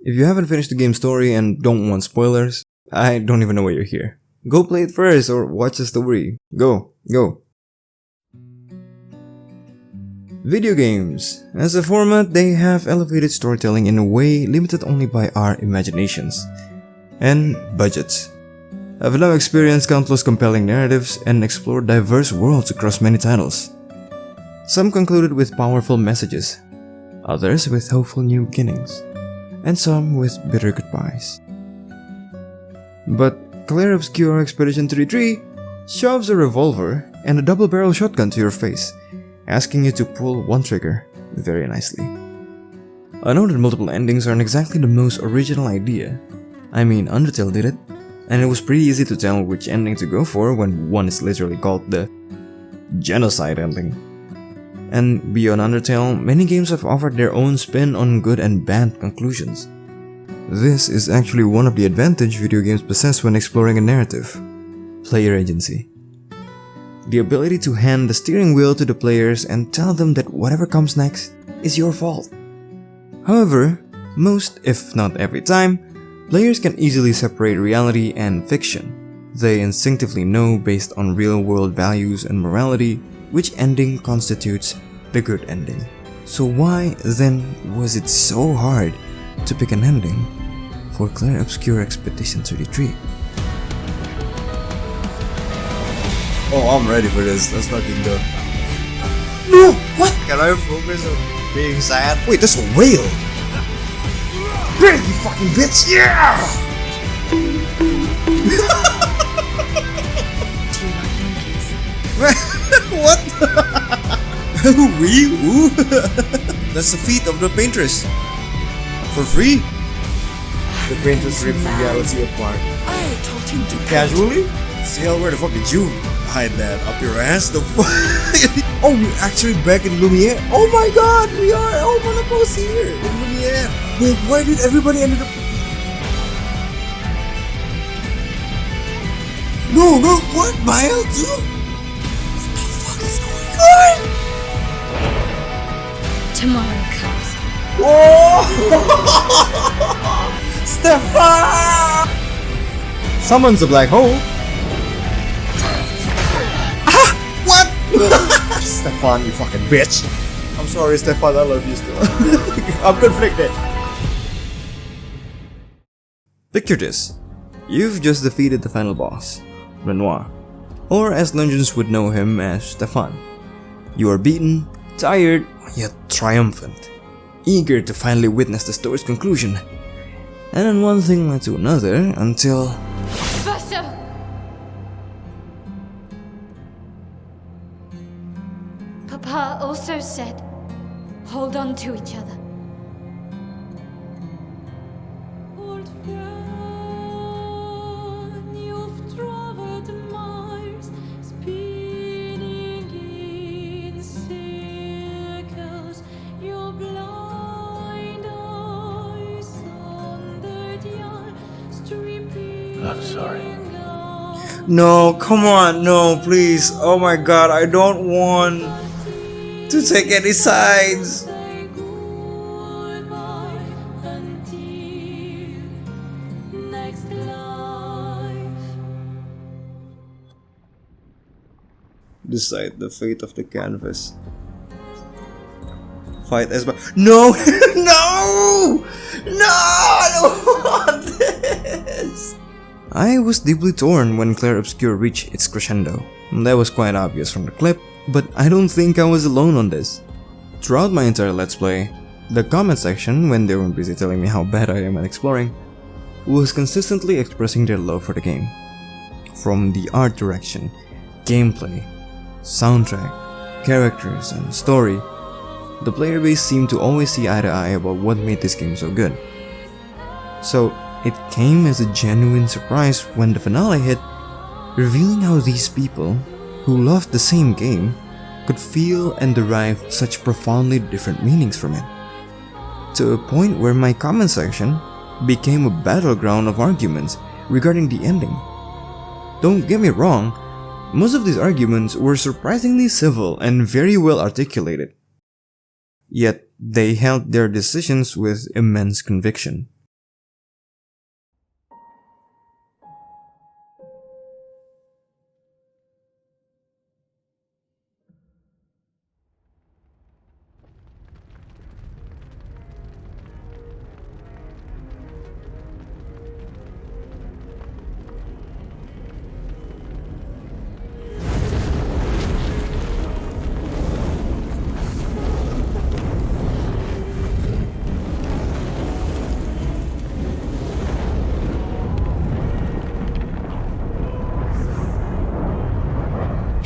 If you haven't finished the game's story and don't want spoilers, I don't even know why you're here. Go play it first or watch the story. Go. Video games. As a format, they have elevated storytelling in a way limited only by our imaginations and budgets. I've now experienced countless compelling narratives and explored diverse worlds across many titles. Some concluded with powerful messages, others with hopeful new beginnings, and some with bitter goodbyes. But Clair Obscur Expedition 33 shoves a revolver and a double-barrel shotgun to your face, asking you to pull one trigger very nicely. I know that multiple endings aren't exactly the most original idea. I mean, Undertale did it, and it was pretty easy to tell which ending to go for when one is literally called the genocide ending. And beyond Undertale, many games have offered their own spin on good and bad conclusions. This is actually one of the advantages video games possess when exploring a narrative: player agency. The ability to hand the steering wheel to the players and tell them that whatever comes next is your fault. However, most, if not every time, players can easily separate reality and fiction. They instinctively know, based on real-world values and morality, which ending constitutes the good ending. So why then was it so hard to pick an ending for Clair Obscur Expedition 33? Oh, I'm ready for this. Let's fucking go. No! What? Can I focus on being sad? Wait, that's a whale! Great, you fucking bitch! Yeah! What? We? Who? That's the feat of the paintress. For free? The paintress rips reality apart. I told him to Casually? CL, where the fuck did you hide that? Up your ass? The fuck? Oh, we're actually back in Lumiere? Oh my god, we are! Oh, Monaco's here! In Lumiere! Wait, why did everybody end up... No, what? Myel too? What the fuck is going on? Tomorrow comes. Whoa! Stefan! Summons a black hole. What? Stefan, you fucking bitch! I'm sorry, Stefan, I love you still. I'm conflicted. Picture this. You've just defeated the final boss, Renoir, or as Legends would know him as Stefan. You are beaten, tired, yet triumphant, eager to finally witness the story's conclusion. And then one thing led to another until... Verso! Papa also said, hold on to each other. Old friend, you've traveled miles, spinning in circles. Your blind eyes under the stripping. I'm sorry. No, come on, no, please. Oh my god, I don't want to take any sides. Say goodbye until next life. Decide the fate of the canvas. Fight as No! No! No! I don't want this! I was deeply torn when Clair Obscur reached its crescendo. That was quite obvious from the clip, but I don't think I was alone on this. Throughout my entire Let's Play, the comment section, when they were busy telling me how bad I am at exploring, was consistently expressing their love for the game. From the art direction, gameplay, soundtrack, characters, and story, the player base seemed to always see eye to eye about what made this game so good. So, it came as a genuine surprise when the finale hit, revealing how these people, who loved the same game, could feel and derive such profoundly different meanings from it. To a point where my comment section became a battleground of arguments regarding the ending. Don't get me wrong, most of these arguments were surprisingly civil and very well articulated. Yet, they held their decisions with immense conviction.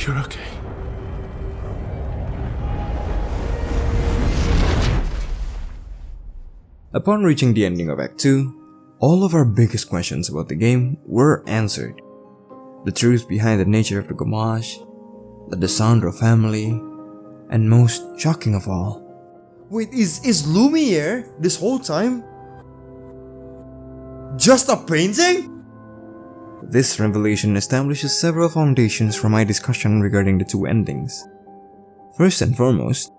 You're okay. Upon reaching the ending of Act 2, all of our biggest questions about the game were answered. The truth behind the nature of the Gamache, the Desandro family, and most shocking of all, Wait, is Lumiere this whole time just a painting? this revelation establishes several foundations for my discussion regarding the two endings. First and foremost,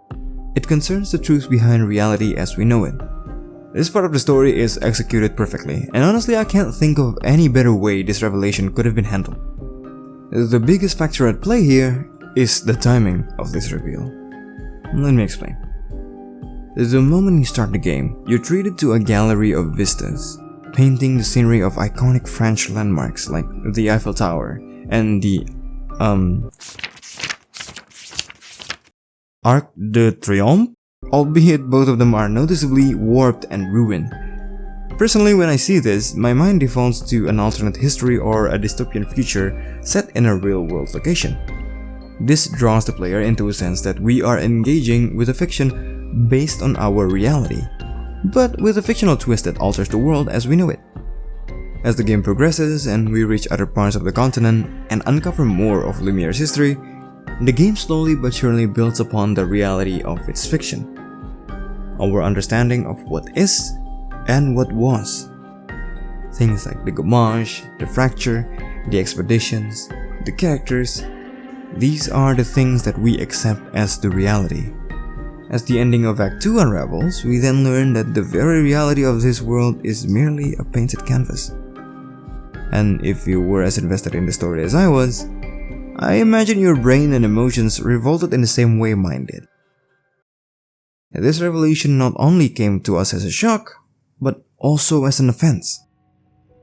it concerns the truth behind reality as we know it. This part of the story is executed perfectly, and honestly I can't think of any better way this revelation could have been handled. The biggest factor at play here is the timing of this reveal. Let me explain. The moment you start the game, you're treated to a gallery of vistas, painting the scenery of iconic French landmarks like the Eiffel Tower and the Arc de Triomphe, albeit both of them are noticeably warped and ruined. Personally, when I see this, my mind defaults to an alternate history or a dystopian future set in a real-world location. This draws the player into a sense that we are engaging with a fiction based on our reality, but with a fictional twist that alters the world as we know it. As the game progresses and we reach other parts of the continent and uncover more of Lumiere's history, the game slowly but surely builds upon the reality of its fiction. Our understanding of what is and what was. Things like the Gamache, the fracture, the expeditions, the characters, these are the things that we accept as the reality. As the ending of Act 2 unravels, we then learn that the very reality of this world is merely a painted canvas. And if you were as invested in the story as I was, I imagine your brain and emotions revolted in the same way mine did. This revelation not only came to us as a shock, but also as an offense.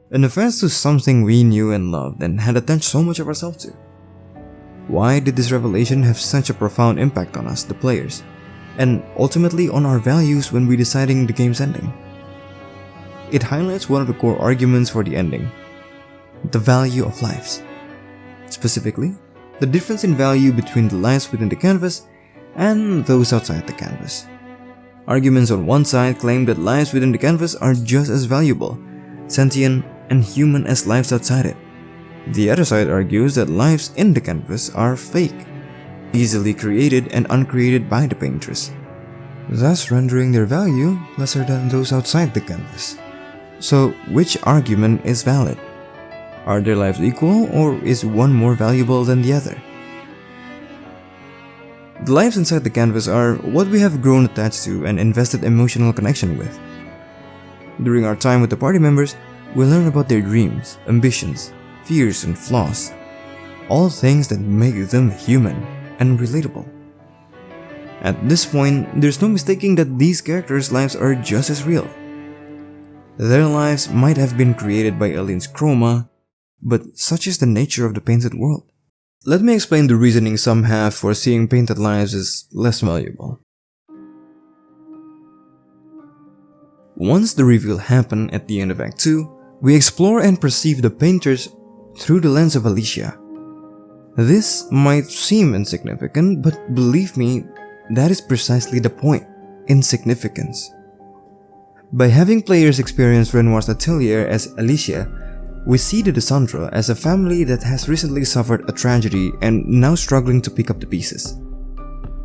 An offense to something we knew and loved and had attached so much of ourselves to. Why did this revelation have such a profound impact on us, the players, and ultimately on our values when we deciding the game's ending? It highlights one of the core arguments for the ending, the value of lives. Specifically, the difference in value between the lives within the canvas and those outside the canvas. Arguments on one side claim that lives within the canvas are just as valuable, sentient, and human as lives outside it. The other side argues that lives in the canvas are fake, easily created and uncreated by the painters, thus rendering their value lesser than those outside the canvas. So, which argument is valid? Are their lives equal, or is one more valuable than the other? The lives inside the canvas are what we have grown attached to and invested emotional connection with. During our time with the party members, we learn about their dreams, ambitions, fears, and flaws, all things that make them human and relatable. At this point, there's no mistaking that these characters' lives are just as real. Their lives might have been created by Aline's chroma, but such is the nature of the painted world. Let me explain the reasoning some have for seeing painted lives as less valuable. Once the reveal happened at the end of Act 2, we explore and perceive the painters through the lens of Alicia. This might seem insignificant, but believe me, that is precisely the point, insignificance. By having players experience Renoir's atelier as Alicia, we see the Desandro as a family that has recently suffered a tragedy and now struggling to pick up the pieces.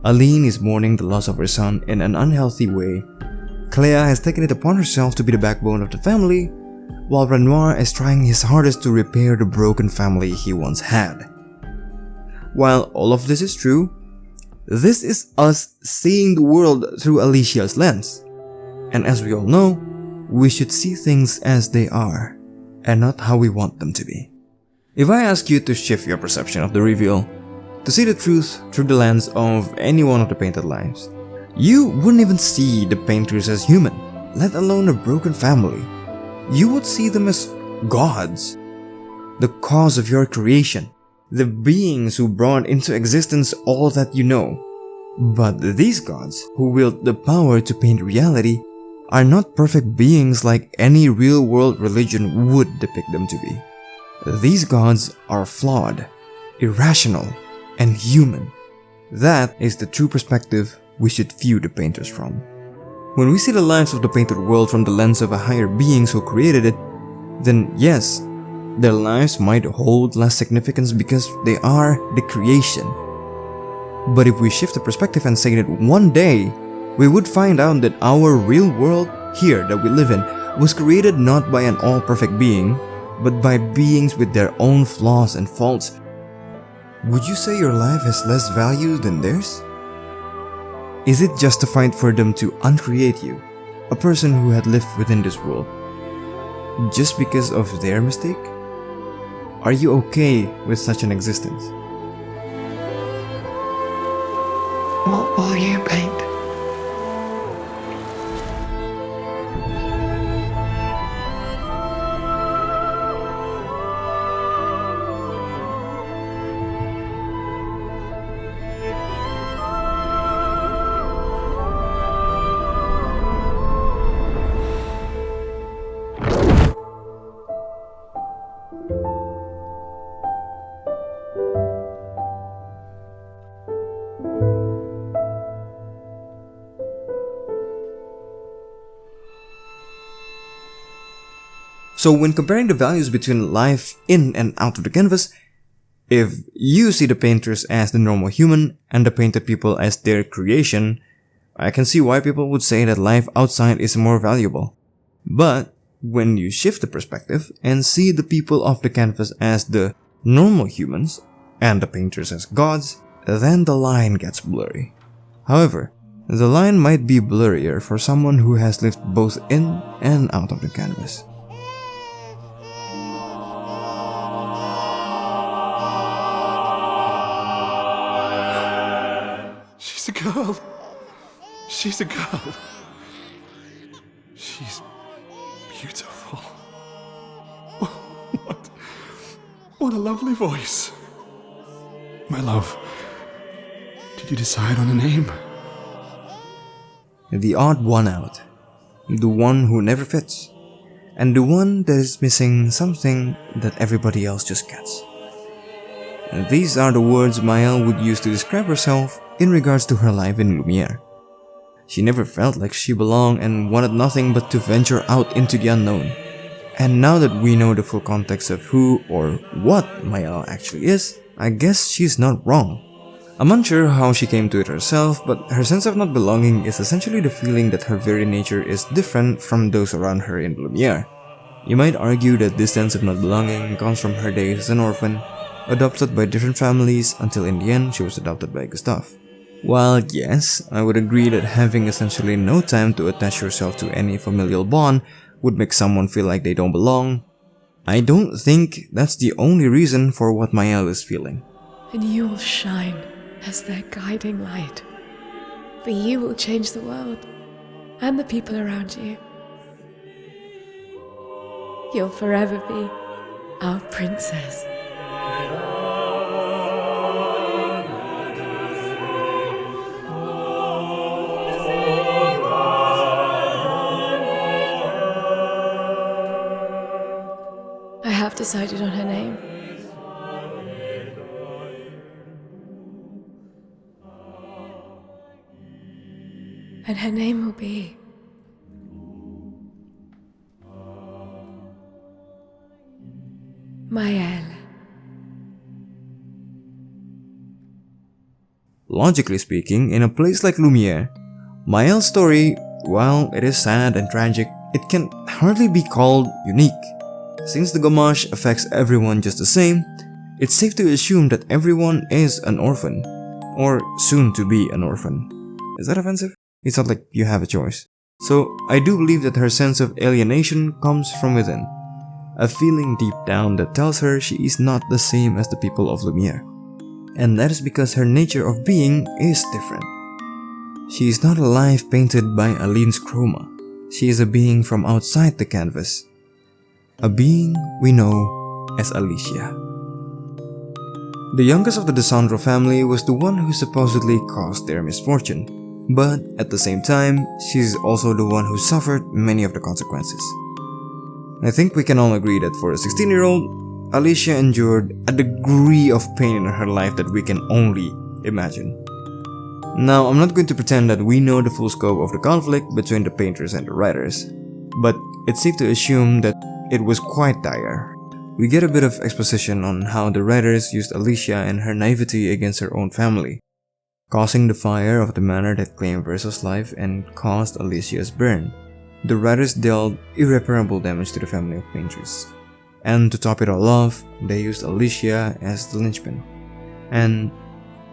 Aline is mourning the loss of her son in an unhealthy way. Clea has taken it upon herself to be the backbone of the family, while Renoir is trying his hardest to repair the broken family he once had. While all of this is true, this is us seeing the world through Alicia's lens. And as we all know, we should see things as they are, and not how we want them to be. If I ask you to shift your perception of the reveal, to see the truth through the lens of any one of the painted lives, you wouldn't even see the painters as human, let alone a broken family. You would see them as gods, the cause of your creation, the beings who brought into existence all that you know. But these gods, who wield the power to paint reality, are not perfect beings like any real-world religion would depict them to be. These gods are flawed, irrational, and human. That is the true perspective we should view the painters from. When we see the lives of the painted world from the lens of a higher beings who created it, then yes, their lives might hold less significance because they are the creation. But if we shift the perspective and say that one day, we would find out that our real world here that we live in was created not by an all-perfect being, but by beings with their own flaws and faults, would you say your life has less value than theirs? Is it justified for them to uncreate you, a person who had lived within this world, just because of their mistake? Are you okay with such an existence? What will you paint? So when comparing the values between life in and out of the canvas, if you see the painters as the normal human and the painted people as their creation, I can see why people would say that life outside is more valuable. But when you shift the perspective and see the people of the canvas as the normal humans and the painters as gods, then the line gets blurry. However, the line might be blurrier for someone who has lived both in and out of the canvas. She's a girl. She's a girl. She's beautiful. What a lovely voice. My love, did you decide on a name? The odd one out, the one who never fits, and the one that is missing something that everybody else just gets. And these are the words Myel would use to describe herself in regards to her life in Lumiere. She never felt like she belonged and wanted nothing but to venture out into the unknown. And now that we know the full context of who or what Myel actually is, I guess she's not wrong. I'm unsure how she came to it herself, but her sense of not belonging is essentially the feeling that her very nature is different from those around her in Lumiere. You might argue that this sense of not belonging comes from her days as an orphan, adopted by different families until in the end she was adopted by Gustave. While yes, I would agree that having essentially no time to attach yourself to any familial bond would make someone feel like they don't belong, I don't think that's the only reason for what Myel is feeling. And you will shine as their guiding light. For you will change the world and the people around you. You'll forever be our princess. I have decided on her name. And her name will be Myel. Logically speaking, in a place like Lumiere, Myel's story, while it is sad and tragic, it can hardly be called unique. Since the gamache affects everyone just the same, it's safe to assume that everyone is an orphan, or soon to be an orphan. Is that offensive? It's not like you have a choice. So I do believe that her sense of alienation comes from within, a feeling deep down that tells her she is not the same as the people of Lumiere. And that is because her nature of being is different. She is not a life painted by Aline's chroma. She is a being from outside the canvas. A being we know as Alicia. The youngest of the DeSandro family was the one who supposedly caused their misfortune, but at the same time, she's also the one who suffered many of the consequences. I think we can all agree that for a 16-year-old, Alicia endured a degree of pain in her life that we can only imagine. Now, I'm not going to pretend that we know the full scope of the conflict between the painters and the writers, but it's safe to assume that it was quite dire. We get a bit of exposition on how the writers used Alicia and her naivety against her own family, causing the fire of the manor that claimed Verso's life and caused Alicia's burn. The writers dealt irreparable damage to the family of painters. And to top it all off, they used Alicia as the linchpin. And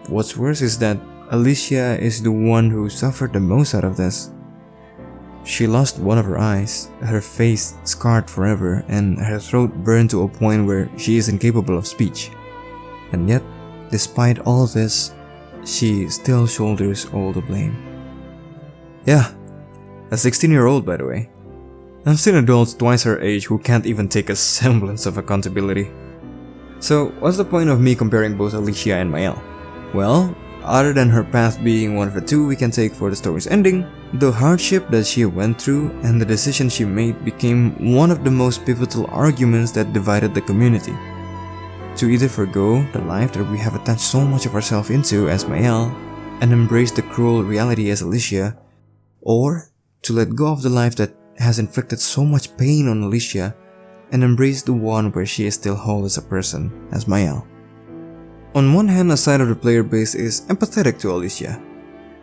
what's worse is that Alicia is the one who suffered the most out of this. She lost one of her eyes, her face scarred forever, and her throat burned to a point where she is incapable of speech. And yet, despite all this, she still shoulders all the blame. Yeah, a 16-year-old by the way. I've seen adults twice her age who can't even take a semblance of accountability. So, what's the point of me comparing both Alicia and Myel? Well, other than her path being one of the two we can take for the story's ending, the hardship that she went through and the decision she made became one of the most pivotal arguments that divided the community. To either forgo the life that we have attached so much of ourselves into as Myel and embrace the cruel reality as Alicia, or to let go of the life that has inflicted so much pain on Alicia and embrace the one where she is still whole as a person as Myel. On one hand, a side of the player base is empathetic to Alicia,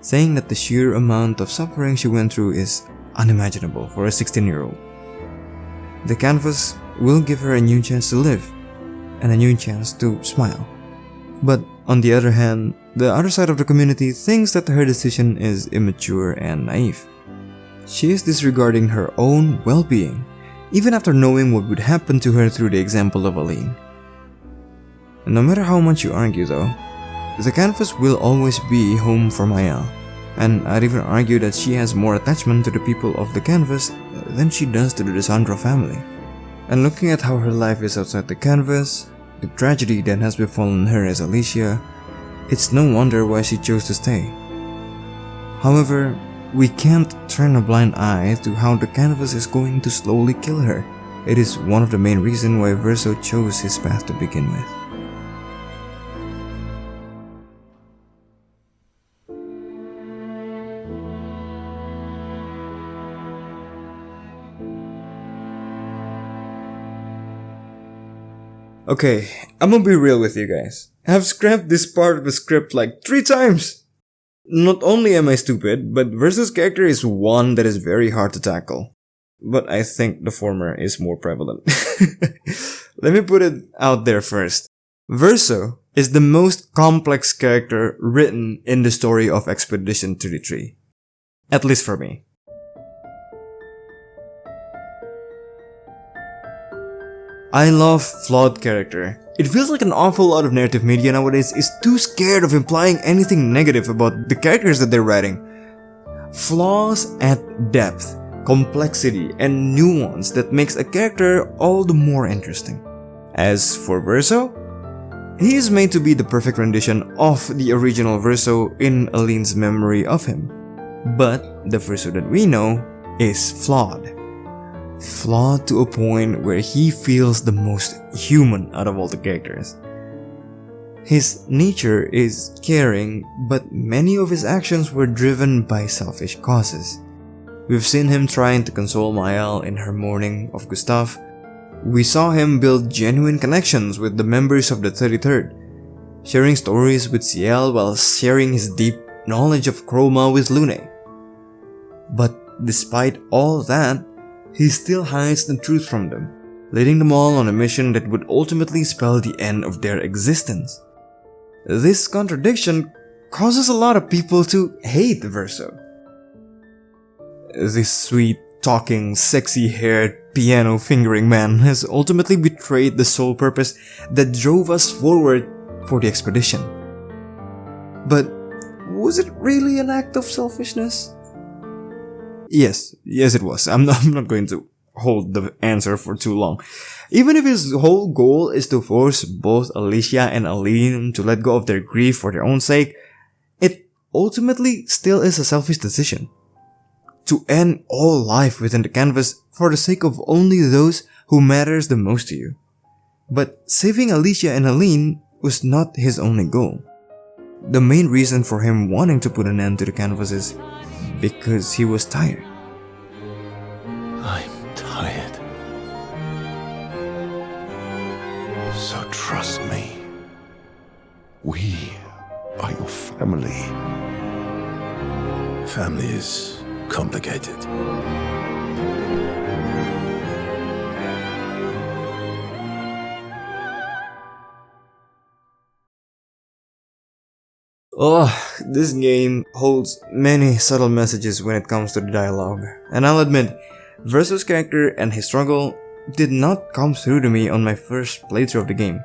saying that the sheer amount of suffering she went through is unimaginable for a 16-year-old. The canvas will give her a new chance to live, and a new chance to smile. But on the other hand, the other side of the community thinks that her decision is immature and naive. She is disregarding her own well-being, even after knowing what would happen to her through the example of Aline. No matter how much you argue though, the canvas will always be home for Myel, and I'd even argue that she has more attachment to the people of the canvas than she does to the DeSandro family. And looking at how her life is outside the canvas, the tragedy that has befallen her as Alicia, it's no wonder why she chose to stay. However, we can't turn a blind eye to how the canvas is going to slowly kill her. It is one of the main reasons why Verso chose his path to begin with. Okay, I'm gonna be real with you guys. I've scrapped this part of the script like 3 times! Not only am I stupid, but Verso's character is one that is very hard to tackle. But I think the former is more prevalent. Let me put it out there first. Verso is the most complex character written in the story of Expedition 33. At least for me. I love flawed character. It feels like an awful lot of narrative media nowadays is too scared of implying anything negative about the characters that they're writing. Flaws add depth, complexity, and nuance that makes a character all the more interesting. As for Verso, he is made to be the perfect rendition of the original Verso in Aline's memory of him. But the Verso that we know is flawed. Flawed to a point where he feels the most human out of all the characters. His nature is caring, but many of his actions were driven by selfish causes. We've seen him trying to console Myel in her mourning of Gustav. We saw him build genuine connections with the members of the 33rd, sharing stories with Ciel while sharing his deep knowledge of Chroma with Lune. But despite all that, he still hides the truth from them, leading them all on a mission that would ultimately spell the end of their existence. This contradiction causes a lot of people to hate Verso. This sweet, talking, sexy-haired, piano-fingering man has ultimately betrayed the sole purpose that drove us forward for the expedition. But was it really an act of selfishness? Yes it was. I'm not going to hold the answer for too long. Even if his whole goal is to force both Alicia and Aline to let go of their grief for their own sake, it ultimately still is a selfish decision. To end all life within the canvas for the sake of only those who matters the most to you. But saving Alicia and Aline was not his only goal. The main reason for him wanting to put an end to the canvas is because he was tired. I'm tired. So trust me. We are your family. Family is complicated. Oh, this game holds many subtle messages when it comes to the dialogue. And I'll admit, Verso's character and his struggle did not come through to me on my first playthrough of the game.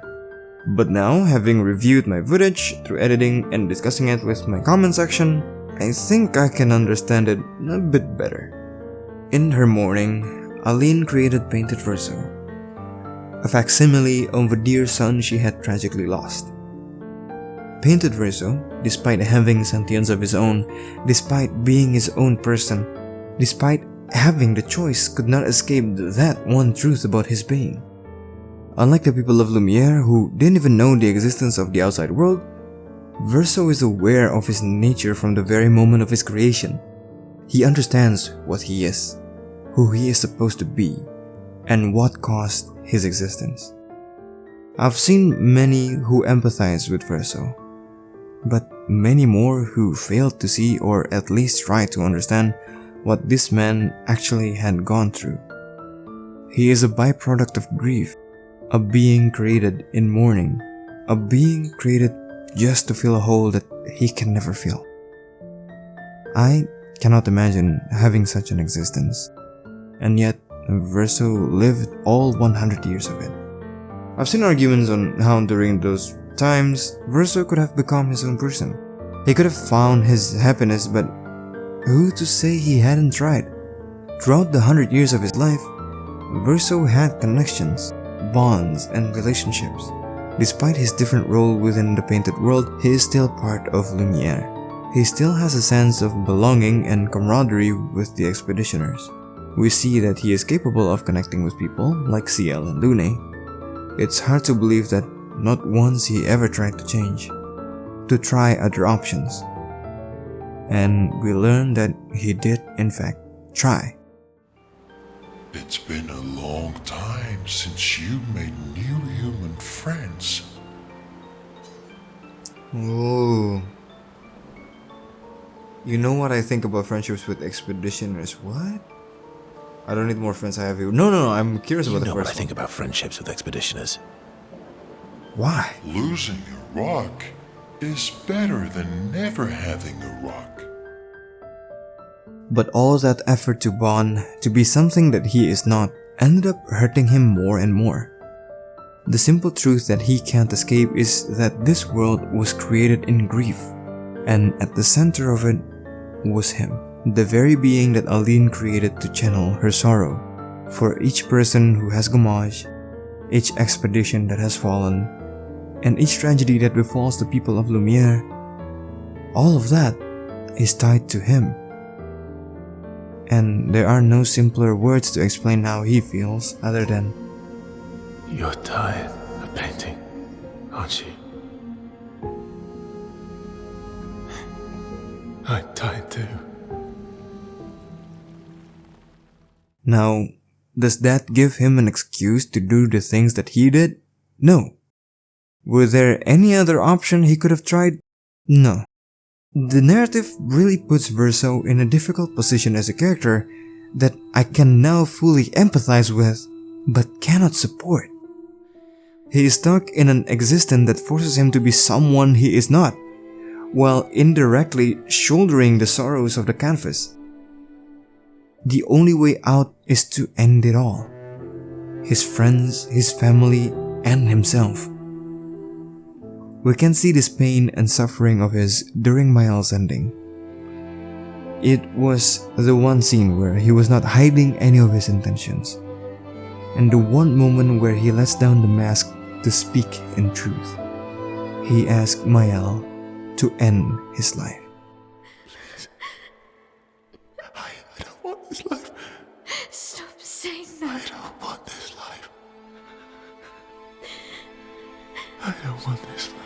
But now, having reviewed my footage through editing and discussing it with my comment section, I think I can understand it a bit better. In her mourning, Aline created painted Verso, a facsimile of a dear son she had tragically lost. Painted Verso, despite having sentience of his own, despite being his own person, despite having the choice, could not escape that one truth about his being. Unlike the people of Lumiere who didn't even know the existence of the outside world, Verso is aware of his nature from the very moment of his creation. He understands what he is, who he is supposed to be, and what caused his existence. I've seen many who empathize with Verso, but many more who failed to see or at least try to understand what this man actually had gone through. He is a byproduct of grief, a being created in mourning, a being created just to fill a hole that he can never fill. I cannot imagine having such an existence, and yet Verso lived all 100 years of it. I've seen arguments on how during those times Verso could have become his own person. He could have found his happiness, but who to say he hadn't tried? Throughout the 100 years of his life, Verso had connections, bonds, and relationships. Despite his different role within the painted world, he is still part of Lumiere. He still has a sense of belonging and camaraderie with the expeditioners. We see that he is capable of connecting with people like Ciel and Lune. It's hard to believe that not once he ever tried to change, to try other options. And we learn that he did in fact try. It's been a long time since you made new human friends. Oh. You know what I think about friendships with expeditioners? What? I don't need more friends, I have you. No, I'm curious about the first You know what I one. think about friendships with expeditioners. Why? Losing a rock is better than never having a rock. But all that effort to bond, to be something that he is not, ended up hurting him more and more. The simple truth that he can't escape is that this world was created in grief, and at the center of it was him, the very being that Aline created to channel her sorrow for each person who has Gamage, each expedition that has fallen, and each tragedy that befalls the people of Lumiere. All of that is tied to him. And there are no simpler words to explain how he feels other than, You're tired of painting, aren't you? I'm tired too. Now, does that give him an excuse to do the things that he did? No. Were there any other option he could have tried? No. The narrative really puts Verso in a difficult position as a character that I can now fully empathize with, but cannot support. He is stuck in an existence that forces him to be someone he is not, while indirectly shouldering the sorrows of the canvas. The only way out is to end it all. His friends, his family, and himself. We can see this pain and suffering of his during Myel's ending. It was the one scene where he was not hiding any of his intentions, and the one moment where he lets down the mask to speak in truth. He asked Myel to end his life. I don't want this life. Stop saying that. I don't want this life. I don't want this life.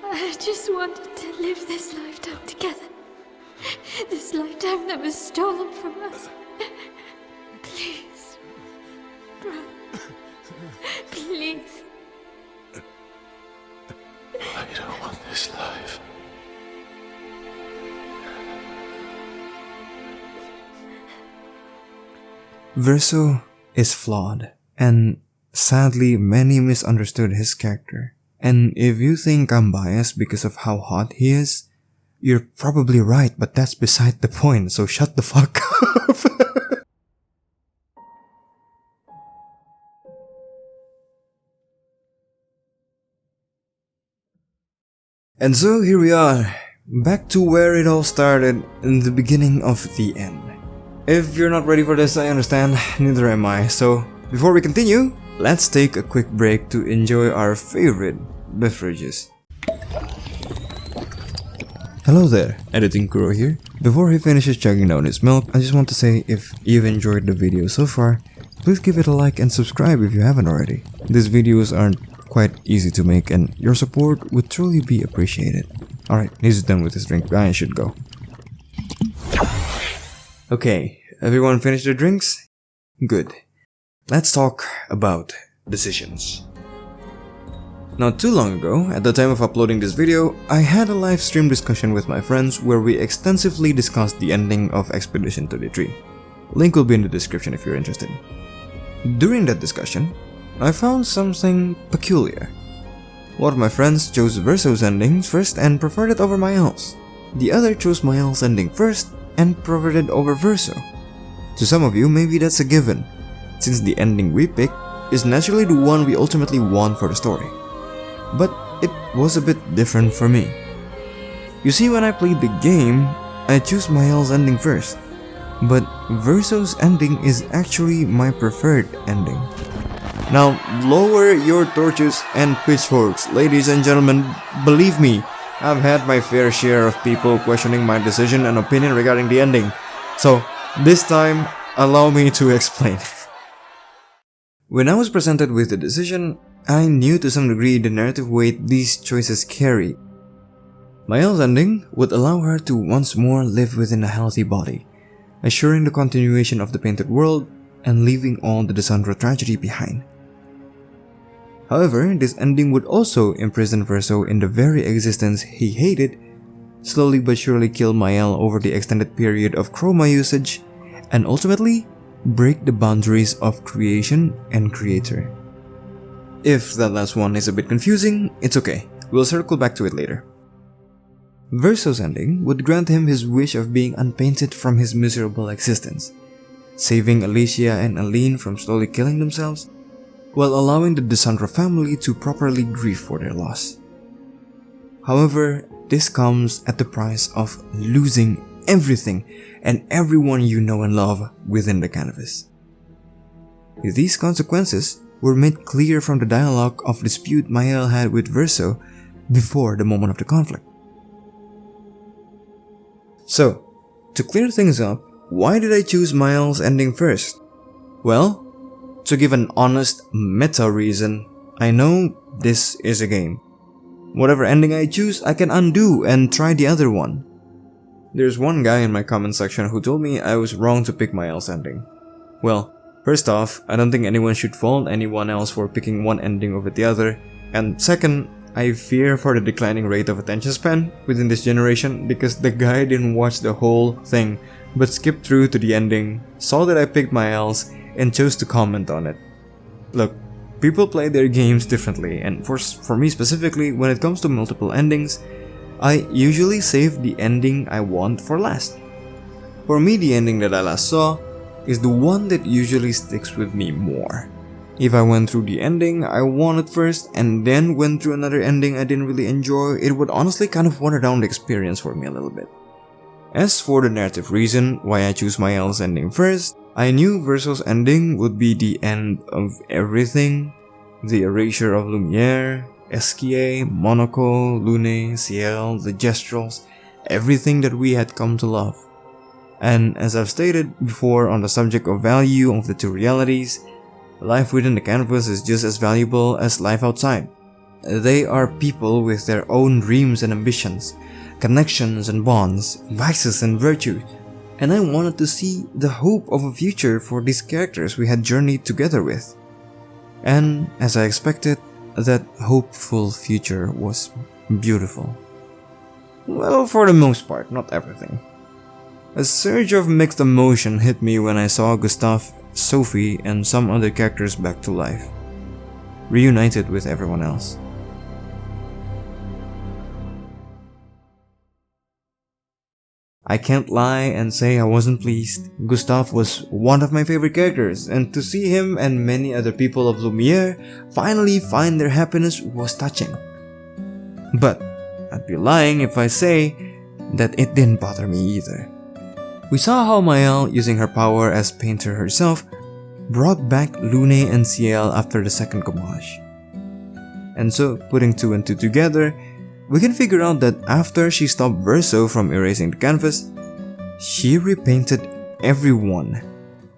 I just wanted to live this lifetime together. This lifetime that was stolen from us. Please. Bro. Please. I don't want this life. Verso is flawed, and sadly many misunderstood his character. And if you think I'm biased because of how hot he is, you're probably right, but that's beside the point, so shut the fuck up. And so here we are, back to where it all started, in the beginning of the end. If you're not ready for this, I understand, neither am I. So before we continue, let's take a quick break to enjoy our favorite beverages. Hello there, Editing Kuro here. Before he finishes chugging down his milk, I just want to say if you've enjoyed the video so far, please give it a like and subscribe if you haven't already. These videos aren't quite easy to make and your support would truly be appreciated. Alright, he's done with his drink, I should go. Okay, everyone finished their drinks? Good. Let's talk about decisions. Not too long ago, at the time of uploading this video, I had a live stream discussion with my friends where we extensively discussed the ending of Expedition 33. Link will be in the description if you're interested. During that discussion, I found something peculiar. One of my friends chose Verso's ending first and preferred it over Myel's. The other chose Myel's ending first and preferred it over Verso. To some of you, maybe that's a given, since the ending we pick is naturally the one we ultimately want for the story. But it was a bit different for me. You see, when I played the game, I chose Myel's ending first, but Verso's ending is actually my preferred ending. Now, lower your torches and pitchforks, ladies and gentlemen. Believe me, I've had my fair share of people questioning my decision and opinion regarding the ending. So, this time, allow me to explain. When I was presented with the decision, I knew to some degree the narrative weight these choices carry. Myel's ending would allow her to once more live within a healthy body, assuring the continuation of the painted world and leaving all the Desandro tragedy behind. However, this ending would also imprison Verso in the very existence he hated, slowly but surely kill Myel over the extended period of chroma usage, and ultimately break the boundaries of creation and creator. If that last one is a bit confusing, it's okay, we'll circle back to it later. Verso's ending would grant him his wish of being unpainted from his miserable existence, saving Alicia and Aline from slowly killing themselves, while allowing the Desandro family to properly grieve for their loss. However, this comes at the price of losing everything and everyone you know and love within the canvas. These consequences were made clear from the dialogue of dispute Myel had with Verso before the moment of the conflict. So, to clear things up, why did I choose Myel's ending first? Well, to give an honest meta reason, I know this is a game. Whatever ending I choose, I can undo and try the other one. There's one guy in my comment section who told me I was wrong to pick Myel's ending. Well, first off, I don't think anyone should fault anyone else for picking one ending over the other, and second, I fear for the declining rate of attention span within this generation because the guy didn't watch the whole thing but skipped through to the ending, saw that I picked Myel's, and chose to comment on it. Look, people play their games differently, and for me specifically, when it comes to multiple endings, I usually save the ending I want for last. For me, the ending that I last saw is the one that usually sticks with me more. If I went through the ending I wanted first and then went through another ending I didn't really enjoy, it would honestly kind of water down the experience for me a little bit. As for the narrative reason why I choose Myel's ending first, I knew Verso's ending would be the end of everything, the erasure of Lumiere, Esquier, Monaco, Lune, Ciel, the Gestrals, everything that we had come to love. And as I've stated before on the subject of value of the two realities, life within the canvas is just as valuable as life outside. They are people with their own dreams and ambitions, connections and bonds, vices and virtues, and I wanted to see the hope of a future for these characters we had journeyed together with. And as I expected, that hopeful future was beautiful. Well, for the most part, not everything. A surge of mixed emotion hit me when I saw Gustav, Sophie, and some other characters back to life, reunited with everyone else. I can't lie and say I wasn't pleased. Gustav was one of my favorite characters, and to see him and many other people of Lumiere finally find their happiness was touching. But I'd be lying if I say that it didn't bother me either. We saw how Myel, using her power as painter herself, brought back Lune and Ciel after the second Gamage. And so, putting two and two together, we can figure out that after she stopped Verso from erasing the canvas, she repainted everyone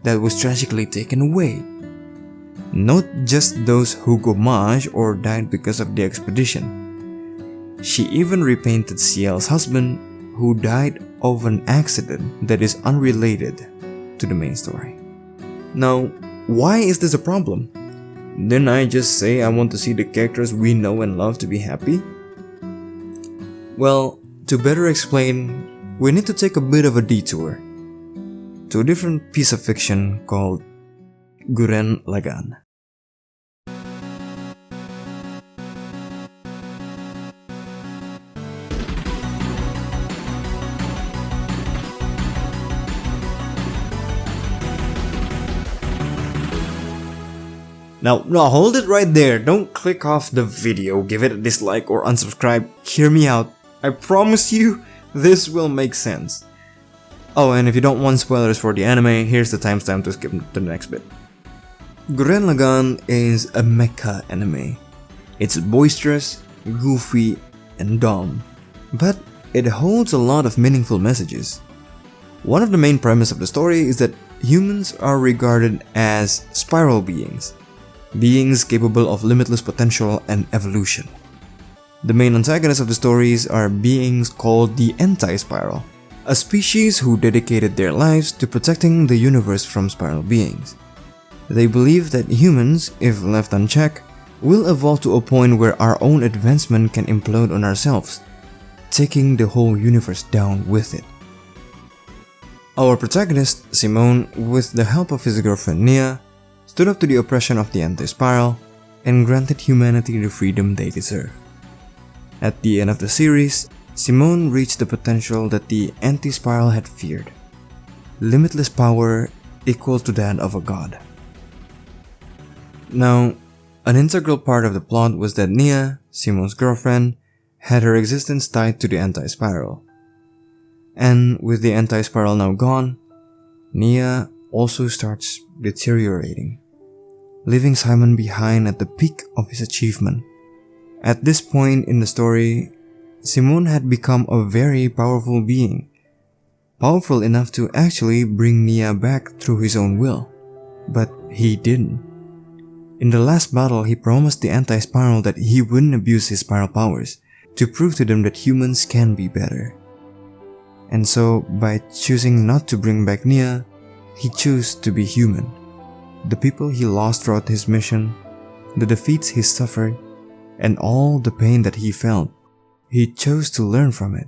that was tragically taken away. Not just those who Gamage or died because of the expedition. She even repainted Ciel's husband, who died of an accident that is unrelated to the main story. Now, why is this a problem? Didn't I just say I want to see the characters we know and love to be happy? Well, to better explain, we need to take a bit of a detour to a different piece of fiction called Guren Lagan. Now, hold it right there. Don't click off the video, give it a dislike or unsubscribe. Hear me out. I promise you, this will make sense. Oh, and if you don't want spoilers for the anime, here's the timestamp to skip to the next bit. Guren Lagan is a mecha anime. It's boisterous, goofy, and dumb, but it holds a lot of meaningful messages. One of the main premises of the story is that humans are regarded as spiral beings capable of limitless potential and evolution. The main antagonists of the stories are beings called the Anti-Spiral, a species who dedicated their lives to protecting the universe from spiral beings. They believe that humans, if left unchecked, will evolve to a point where our own advancement can implode on ourselves, taking the whole universe down with it. Our protagonist, Simone, with the help of his girlfriend Nia, stood up to the oppression of the Anti-Spiral and granted humanity the freedom they deserve. At the end of the series, Simone reached the potential that the Anti-Spiral had feared. Limitless power equal to that of a god. Now, an integral part of the plot was that Nia, Simone's girlfriend, had her existence tied to the Anti-Spiral. And with the Anti-Spiral now gone, Nia also starts deteriorating, leaving Simon behind at the peak of his achievement. At this point in the story, Simone had become a very powerful being, powerful enough to actually bring Nia back through his own will, but he didn't. In the last battle, he promised the Anti-Spiral that he wouldn't abuse his spiral powers to prove to them that humans can be better. And so, by choosing not to bring back Nia, he chose to be human. The people he lost throughout his mission, the defeats he suffered, and all the pain that he felt, he chose to learn from it,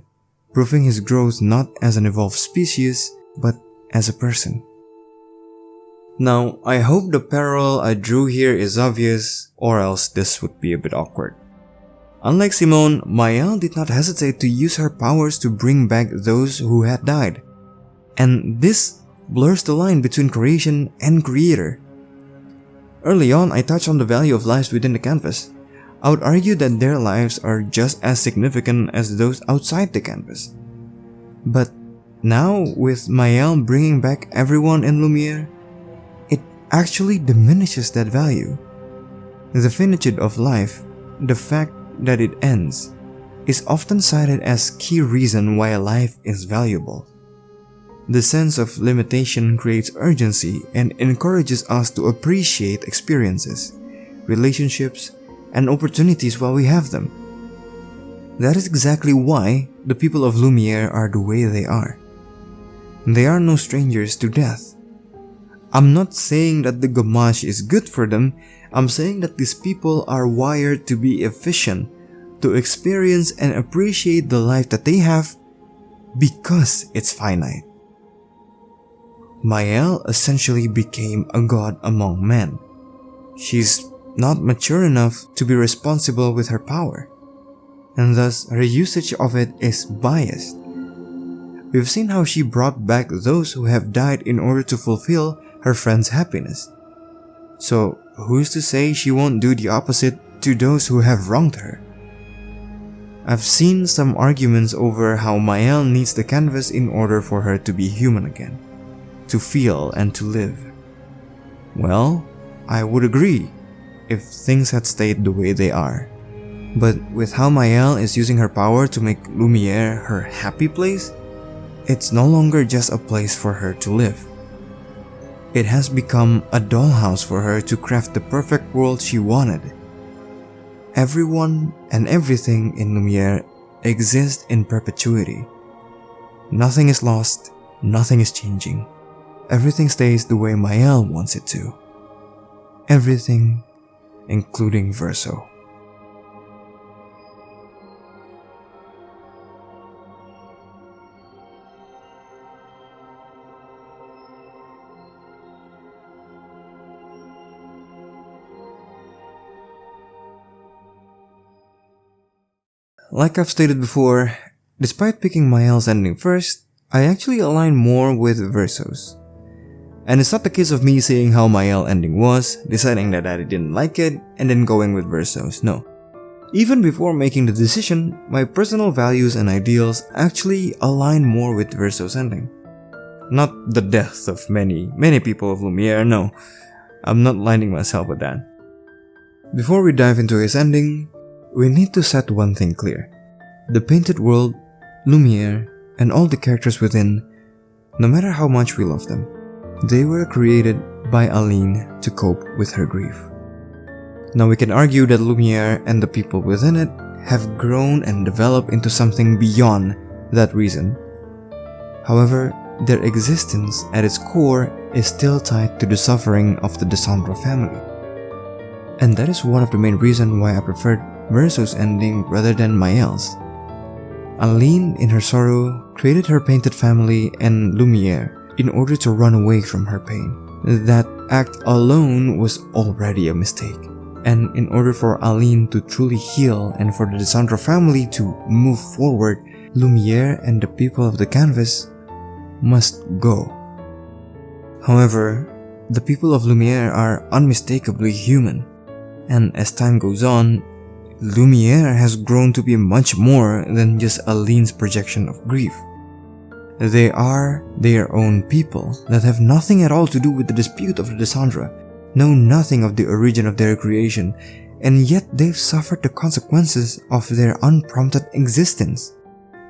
proving his growth not as an evolved species, but as a person. Now, I hope the parallel I drew here is obvious, or else this would be a bit awkward. Unlike Simone, Myel did not hesitate to use her powers to bring back those who had died. And this blurs the line between creation and creator. Early on, I touched on the value of lives within the canvas. I would argue that their lives are just as significant as those outside the canvas. But now, with Myel bringing back everyone in Lumiere, it actually diminishes that value. The finitude of life, the fact that it ends, is often cited as key reason why life is valuable. The sense of limitation creates urgency and encourages us to appreciate experiences, relationships, and opportunities while we have them. That is exactly why the people of Lumiere are the way they are. They are no strangers to death. I'm not saying that the gamache is good for them. I'm saying that these people are wired to be efficient, to experience and appreciate the life that they have because it's finite. Myel essentially became a god among men. She's not mature enough to be responsible with her power, and thus her usage of it is biased. We've seen how she brought back those who have died in order to fulfill her friend's happiness. So who's to say she won't do the opposite to those who have wronged her? I've seen some arguments over how Myel needs the canvas in order for her to be human again, to feel and to live. Well, I would agree if things had stayed the way they are. But with how Myel is using her power to make Lumiere her happy place, it's no longer just a place for her to live. It has become a dollhouse for her to craft the perfect world she wanted. Everyone and everything in Lumiere exists in perpetuity. Nothing is lost, nothing is changing. Everything stays the way Myel wants it to. Everything, including Verso. Like I've stated before, despite picking Myel's ending first, I actually align more with Verso's. And it's not the case of me saying how Myel ending was, deciding that I didn't like it, and then going with Verso's, no. Even before making the decision, my personal values and ideals actually align more with Verso's ending. Not the death of many people of Lumiere, no. I'm not lining myself with that. Before we dive into his ending, we need to set one thing clear. The painted world, Lumiere, and all the characters within, no matter how much we love them, they were created by Aline to cope with her grief. Now we can argue that Lumiere and the people within it have grown and developed into something beyond that reason. However, their existence at its core is still tied to the suffering of the Desandra family. And that is one of the main reasons why I preferred Verso's ending rather than Myel's. Aline, in her sorrow, created her painted family and Lumiere in order to run away from her pain. That act alone was already a mistake. And in order for Aline to truly heal and for the Desandra family to move forward, Lumiere and the people of the canvas must go. However, the people of Lumiere are unmistakably human. And as time goes on, Lumiere has grown to be much more than just Aline's projection of grief. They are their own people that have nothing at all to do with the dispute of the Desandra, know nothing of the origin of their creation, and yet they've suffered the consequences of their unprompted existence.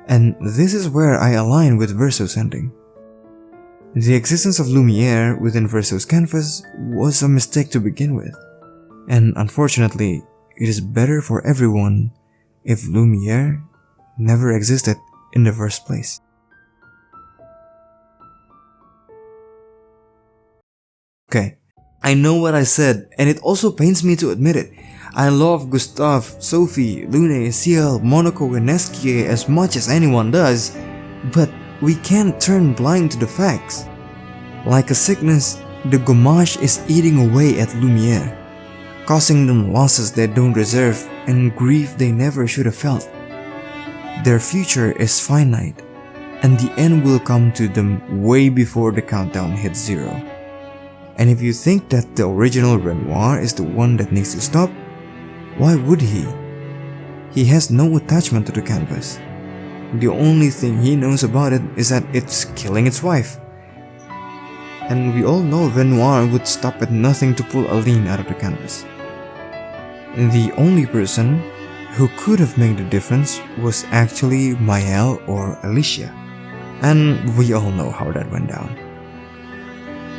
And this is where I align with Verso's ending. The existence of Lumiere within Verso's canvas was a mistake to begin with, and unfortunately, it is better for everyone if Lumiere never existed in the first place. Okay, I know what I said, and it also pains me to admit it. I love Gustave, Sophie, Lune, Ciel, Monaco, and Nesquier as much as anyone does, but we can't turn blind to the facts. Like a sickness, the gamache is eating away at Lumiere, causing them losses they don't deserve and grief they never should have felt. Their future is finite, and the end will come to them way before the countdown hits 0. And if you think that the original Renoir is the one that needs to stop, why would he? He has no attachment to the canvas. The only thing he knows about it is that it's killing its wife. And we all know Renoir would stop at nothing to pull Aline out of the canvas. The only person who could have made the difference was actually Myel or Alicia. And we all know how that went down.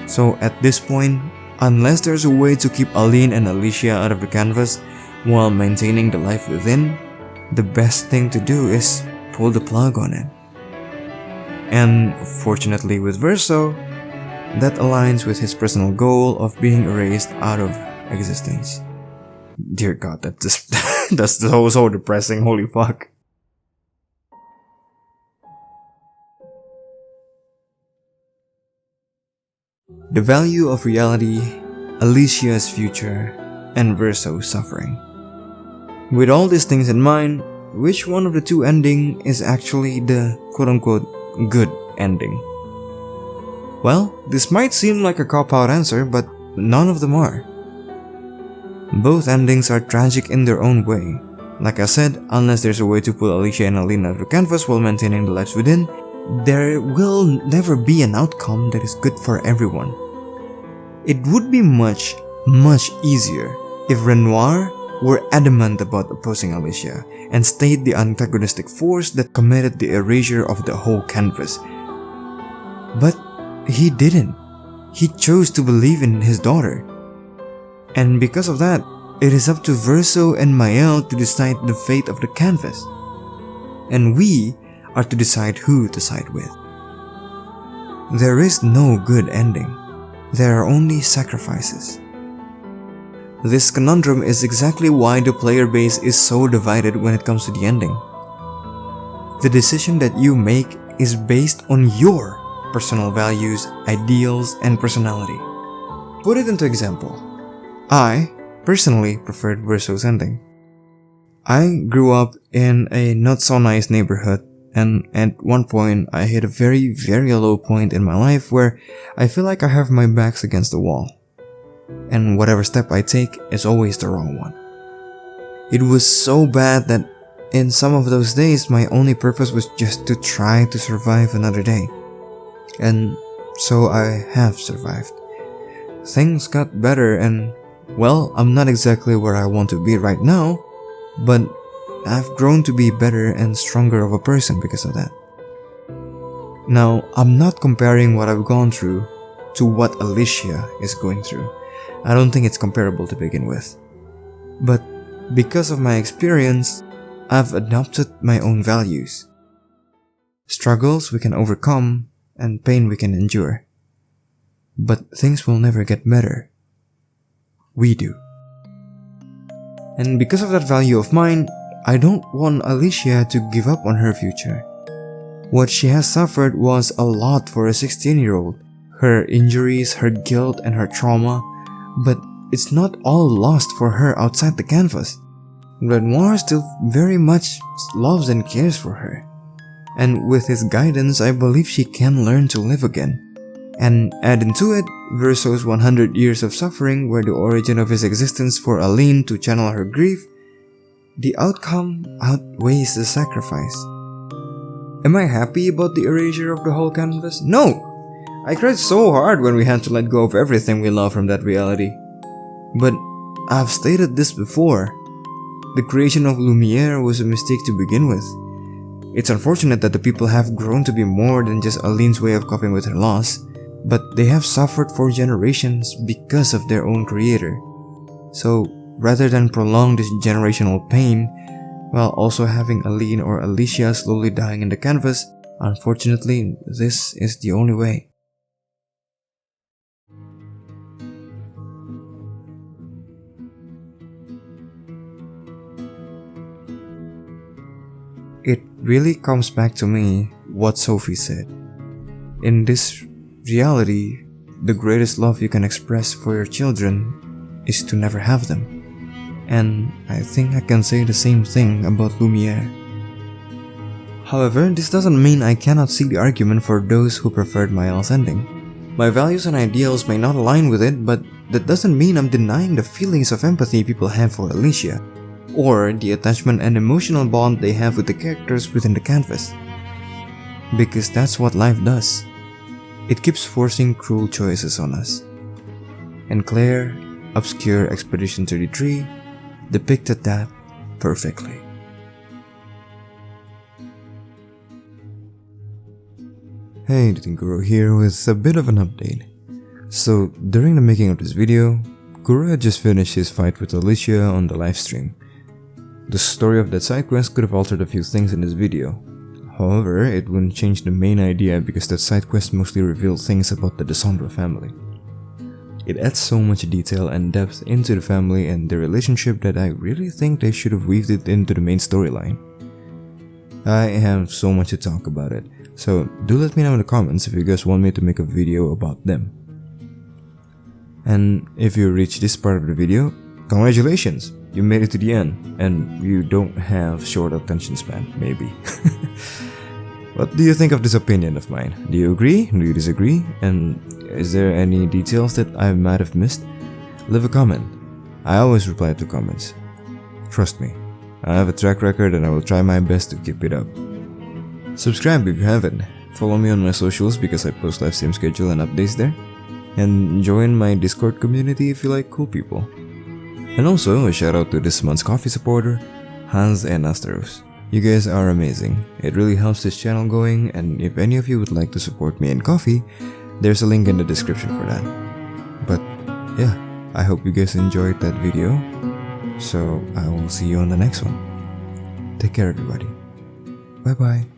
So at this point, unless there's a way to keep Aline and Alicia out of the canvas while maintaining the life within, the best thing to do is pull the plug on it. And fortunately with Verso, that aligns with his personal goal of being erased out of existence. Dear God, that's just that's so depressing, holy fuck. The value of reality, Alicia's future, and Verso's suffering. With all these things in mind, which one of the two ending is actually the quote-unquote good ending? Well, this might seem like a cop-out answer, but none of them are. Both endings are tragic in their own way. Like I said, unless there's a way to pull Alicia and Aline out of the canvas while maintaining the lives within, there will never be an outcome that is good for everyone. It would be much easier if Renoir were adamant about opposing Alicia and stayed the antagonistic force that committed the erasure of the whole canvas. But he didn't. He chose to believe in his daughter. And because of that, it is up to Verso and Myel to decide the fate of the canvas. And we are to decide who to side with. There is no good ending. There are only sacrifices. This conundrum is exactly why the player base is so divided when it comes to the ending. The decision that you make is based on your personal values, ideals, and personality. Put it into example. I personally preferred Verso's ending. I grew up in a not so nice neighborhood, and at one point I hit a very low point in my life where I feel like I have my backs against the wall. And whatever step I take is always the wrong one. It was so bad that in some of those days my only purpose was just to try to survive another day. And so I have survived. Things got better and, well, I'm not exactly where I want to be right now, but I've grown to be better and stronger of a person because of that. Now, I'm not comparing what I've gone through to what Alicia is going through. I don't think it's comparable to begin with. But because of my experience, I've adopted my own values. Struggles we can overcome and pain we can endure. But things will never get better. We do. And because of that value of mine, I don't want Alicia to give up on her future. What she has suffered was a lot for a 16-year-old. Her injuries, her guilt, and her trauma. But it's not all lost for her outside the canvas. Renoir still very much loves and cares for her. And with his guidance, I believe she can learn to live again. And add into it, Verso's 100 years of suffering were the origin of his existence for Aline to channel her grief. The outcome outweighs the sacrifice. Am I happy about the erasure of the whole canvas? No! I cried so hard when we had to let go of everything we love from that reality. But I've stated this before. The creation of Lumiere was a mistake to begin with. It's unfortunate that the people have grown to be more than just Aline's way of coping with her loss, but they have suffered for generations because of their own creator. So rather than prolong this generational pain, while also having Aline or Alicia slowly dying in the canvas, unfortunately, this is the only way. It really comes back to me what Sophie said. In this reality, the greatest love you can express for your children is to never have them. And I think I can say the same thing about Lumiere. However, this doesn't mean I cannot see the argument for those who preferred Myel's ending. My values and ideals may not align with it, but that doesn't mean I'm denying the feelings of empathy people have for Alicia, or the attachment and emotional bond they have with the characters within the canvas. Because that's what life does. It keeps forcing cruel choices on us. And Claire, Obscure Expedition 33, depicted that perfectly. Hey, Guru here with a bit of an update. So, during the making of this video, Guru had just finished his fight with Alicia on the livestream. The story of that side quest could have altered a few things in this video. However, it wouldn't change the main idea because that side quest mostly revealed things about the Desandra family. It adds so much detail and depth into the family and their relationship that I really think they should have weaved it into the main storyline. I have so much to talk about it, so do let me know in the comments if you guys want me to make a video about them. And if you reached this part of the video, congratulations! You made it to the end, and you don't have short attention span, maybe. What do you think of this opinion of mine? Do you agree? Do you disagree? And is there any details that I might have missed? Leave a comment. I always reply to comments. Trust me, I have a track record and I will try my best to keep it up. Subscribe if you haven't. Follow me on my socials because I post live stream schedule and updates there. And join my Discord community if you like cool people. And also a shout out to this month's coffee supporter, Hans and Asteros. You guys are amazing. It really helps this channel going, and if any of you would like to support me in coffee, there's a link in the description for that. But yeah, I hope you guys enjoyed that video. So I will see you on the next one. Take care everybody. Bye bye.